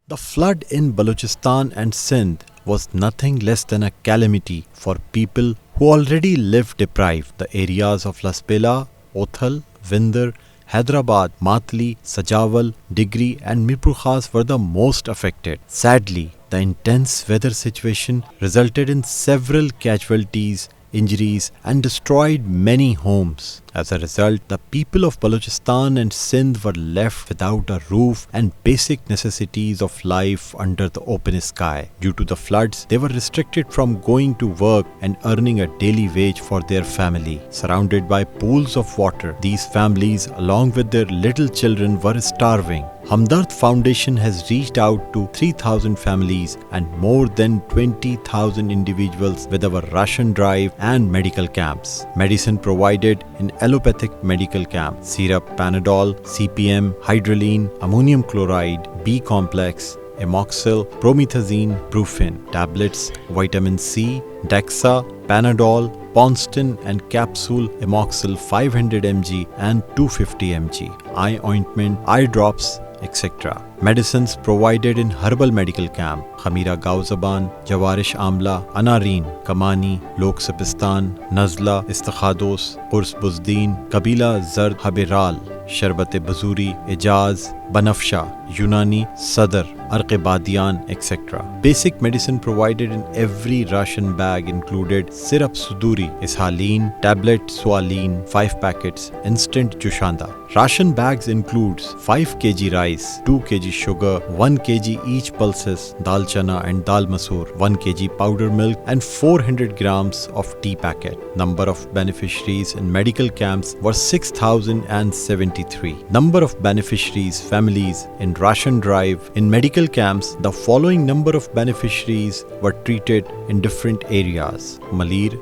The flood in Baluchistan and Sindh was nothing less than a calamity for people who already lived deprived. The areas of Lasbella, Othal, Vindar, Hyderabad, Matli, Sajawal, Digri and Mirpurkhas were the most affected. Sadly, the intense weather situation resulted in several casualties, injuries and destroyed many homes. As a result, the people of Baluchistan and Sindh were left without a roof and basic necessities of life under the open sky. Due to the floods, they were restricted from going to work and earning a daily wage for their family. Surrounded by pools of water, these families, along with their little children, were starving. Hamdard Foundation has reached out to 3,000 families and more than 20,000 individuals with our Ration drive and medical camps. Medicine provided in allopathic medical camp: syrup, Panadol, CPM, Hydraline, ammonium chloride, B complex, amoxil, promethazine, brufen, tablets, vitamin C, Dexa, Panadol, Ponston and capsule amoxil 500 mg and 250 mg, eye ointment, eye drops, etc. Medicines provided in herbal medical camp: Khamira Gauzaban, Jawarish Amla, Anarin, Kamani, Loksapistan, Nazla, Istakhados, Urs Buzdin, Kabila Zard Habiral, Sharbate Bazuri, Ijaz, Banafsha, Yunani, Sadr, Arqebadian, etc. Basic medicine provided in every ration bag included syrup Suduri, Ishaleen, tablet Sualeen, 5 packets, instant Jushanda. Ration bags includes 5 kg rice, 2 kg sugar, 1 kg each pulses, dal chana and dal masoor, 1 kg powder milk and 400 grams of tea packet. Number of beneficiaries in medical camps were 6,073. Number of beneficiaries, families in ration drive. In medical camps, the following number of beneficiaries were treated in different areas: Malir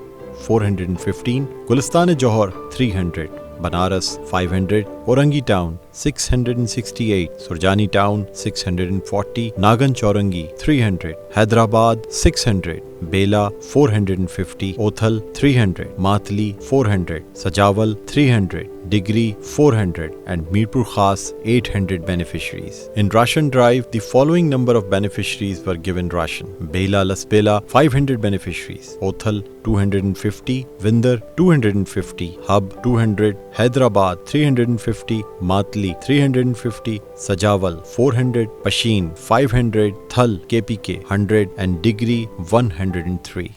415, Gulistan-e-Johor 300, Banaras 500, Orangi Town 668, Surjani Town 640, Nagan Chaurangi 300, Hyderabad 600, Bela 450, Othal 300, Matli 400, Sajawal 300, Digri 400 and Mirpurkhas 800 beneficiaries. In Ration drive, the following number of beneficiaries were given ration: Bela Lasbella 500 beneficiaries, Othal 250, Vindar 250, Hub 200, Hyderabad 350, Matli 350, Sajawal 400, Pashin 500, Thal KPK 100 and Digri 103.